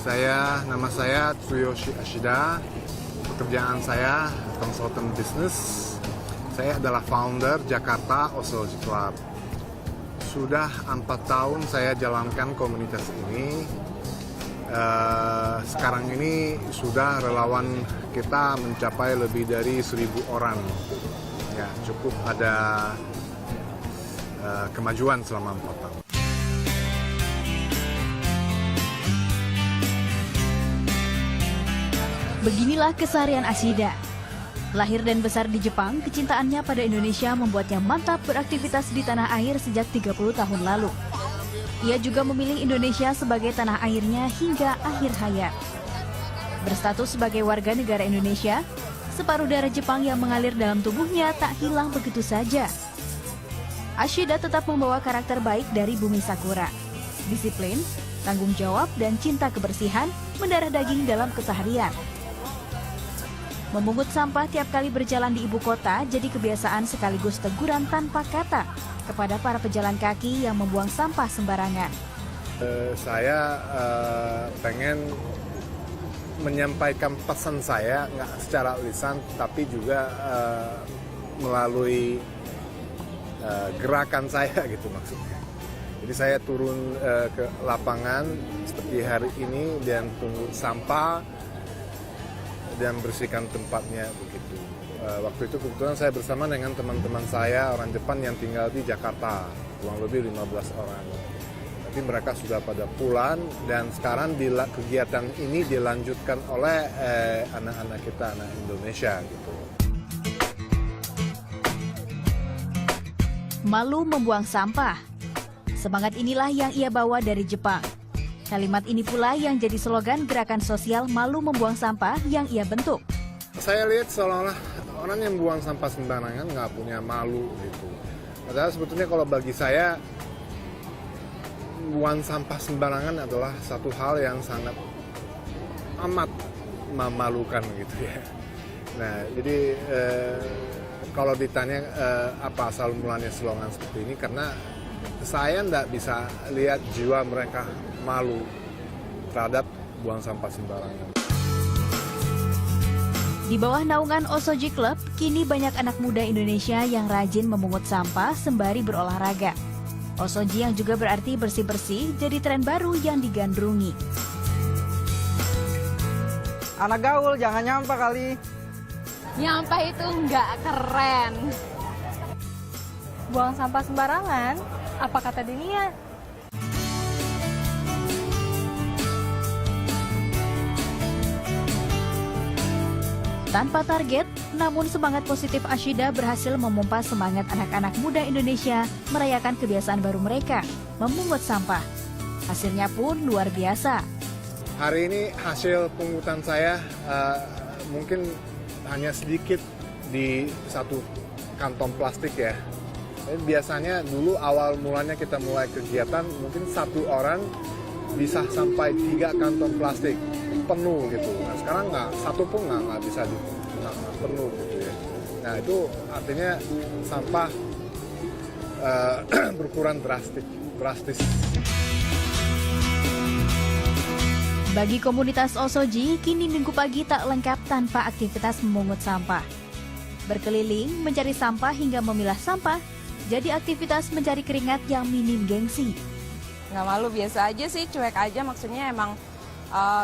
Nama saya Tsuyoshi Ashida. Pekerjaan saya konsultan bisnis. Saya adalah founder Jakarta Osoji Club. Sudah 4 tahun saya jalankan komunitas ini. Sekarang ini sudah relawan kita mencapai lebih dari 1.000 orang. Ya, cukup ada kemajuan selama 4 tahun. Beginilah keseharian Ashida. Lahir dan besar di Jepang, kecintaannya pada Indonesia membuatnya mantap beraktivitas di tanah air sejak 30 tahun lalu. Ia juga memilih Indonesia sebagai tanah airnya hingga akhir hayat. Berstatus sebagai warga negara Indonesia, separuh darah Jepang yang mengalir dalam tubuhnya tak hilang begitu saja. Ashida tetap membawa karakter baik dari bumi Sakura. Disiplin, tanggung jawab, dan cinta kebersihan mendarah daging dalam keseharian. Memungut sampah tiap kali berjalan di ibu kota jadi kebiasaan sekaligus teguran tanpa kata kepada para pejalan kaki yang membuang sampah sembarangan. Saya pengen menyampaikan pesan saya, nggak secara lisan, tapi juga melalui gerakan saya gitu maksudnya. Jadi saya turun ke lapangan seperti hari ini dan pungut sampah dan bersihkan tempatnya begitu. Waktu itu kebetulan saya bersama dengan teman-teman saya orang Jepang yang tinggal di Jakarta, kurang lebih 15 orang. Tapi mereka sudah pada pulang dan sekarang kegiatan ini dilanjutkan oleh anak-anak kita, anak Indonesia gitu. Malu membuang sampah. Semangat inilah yang ia bawa dari Jepang. Kalimat ini pula yang jadi slogan gerakan sosial Malu Membuang Sampah yang ia bentuk. Saya lihat seolah-olah orang yang buang sampah sembarangan nggak punya malu gitu. Padahal sebetulnya kalau bagi saya, buang sampah sembarangan adalah satu hal yang sangat amat memalukan gitu ya. Nah, jadi kalau ditanya apa asal mulanya slogan seperti ini, karena saya nggak bisa lihat jiwa mereka malu terhadap buang sampah sembarangan. Di bawah naungan Osoji Club, kini banyak anak muda Indonesia yang rajin memungut sampah sembari berolahraga. Osoji yang juga berarti bersih-bersih jadi tren baru yang digandrungi. Anak gaul jangan nyampah kali. Nyampah itu nggak keren. Buang sampah sembarangan, apa kata dunia? Tanpa target, namun semangat positif Ashida berhasil memompa semangat anak-anak muda Indonesia merayakan kebiasaan baru mereka, memungut sampah. Hasilnya pun luar biasa. Hari ini hasil pungutan saya mungkin hanya sedikit di satu kantong plastik ya. Biasanya dulu awal mulanya kita mulai kegiatan mungkin satu orang bisa sampai 3 kantong plastik penuh gitu. Nah sekarang satu pun nggak bisa penuh gitu ya. Nah itu artinya sampah berkurang drastis. Bagi komunitas Osoji, kini minggu pagi tak lengkap tanpa aktivitas memungut sampah. Berkeliling, mencari sampah hingga memilah sampah, jadi aktivitas mencari keringat yang minim gengsi. Nggak malu, biasa aja sih, cuek aja. Maksudnya emang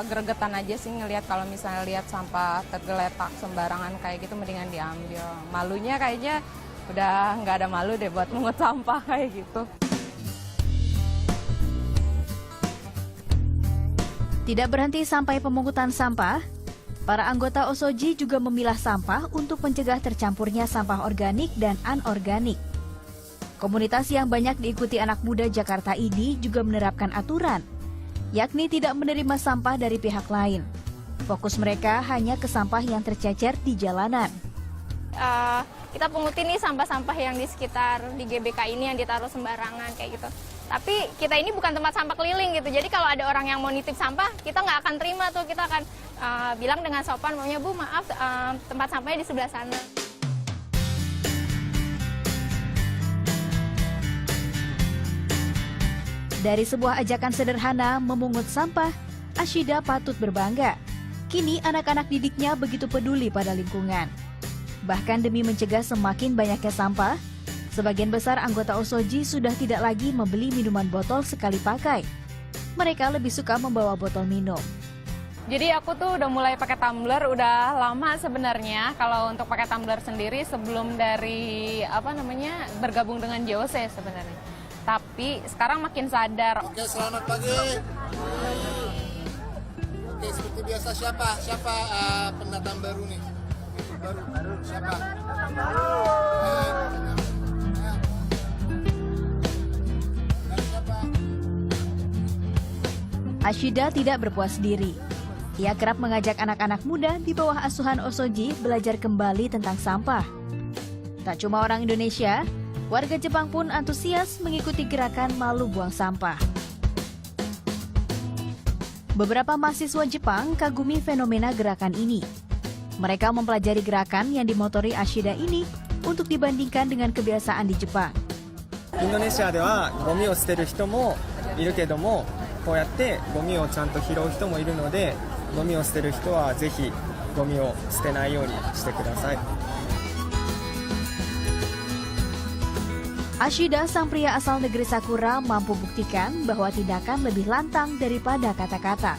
gregetan aja sih ngelihat kalau misalnya lihat sampah tergeletak sembarangan kayak gitu, mendingan diambil. Malunya kayaknya udah nggak ada malu deh buat mungut sampah kayak gitu. Tidak berhenti sampai pemungutan sampah, para anggota Osoji juga memilah sampah untuk mencegah tercampurnya sampah organik dan anorganik. Komunitas yang banyak diikuti anak muda Jakarta ini juga menerapkan aturan, yakni tidak menerima sampah dari pihak lain. Fokus mereka hanya ke sampah yang tercecer di jalanan. Kita pungutin nih sampah-sampah yang di sekitar di GBK ini yang ditaruh sembarangan kayak gitu. Tapi kita ini bukan tempat sampah keliling gitu. Jadi kalau ada orang yang mau nitip sampah, kita nggak akan terima tuh. Kita akan bilang dengan sopan, maunya Bu maaf tempat sampahnya di sebelah sana. Dari sebuah ajakan sederhana memungut sampah, Ashida patut berbangga. Kini anak-anak didiknya begitu peduli pada lingkungan. Bahkan demi mencegah semakin banyaknya sampah, sebagian besar anggota Osoji sudah tidak lagi membeli minuman botol sekali pakai. Mereka lebih suka membawa botol minum. Jadi aku tuh udah mulai pakai tumbler udah lama sebenarnya. Kalau untuk pakai tumbler sendiri sebelum dari bergabung dengan JOC sebenarnya. Tapi sekarang makin sadar. Oke, selamat pagi. Oke, seperti biasa siapa pendatang baru nih? Baru. Siapa? Ashida tidak berpuas diri. Ia kerap mengajak anak-anak muda di bawah asuhan Osoji belajar kembali tentang sampah. Tak cuma orang Indonesia, warga Jepang pun antusias mengikuti gerakan malu buang sampah. Beberapa mahasiswa Jepang kagumi fenomena gerakan ini. Mereka mempelajari gerakan yang dimotori Ashida ini untuk dibandingkan dengan kebiasaan di Jepang. インドネシアではゴミを捨てる人もいるけども、こうやってゴミをちゃんと拾う人もいるので、ゴミを捨てる人はぜひゴミを捨てないようにしてください。 Ashida, sang pria asal negeri Sakura, mampu buktikan bahwa tindakan lebih lantang daripada kata-kata.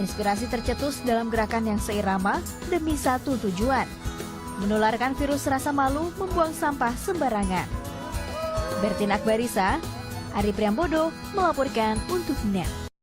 Inspirasi tercetus dalam gerakan yang seirama demi satu tujuan: menularkan virus rasa malu membuang sampah sembarangan. Bertin Akbarisa, Ari Priambodo melaporkan untuk NET.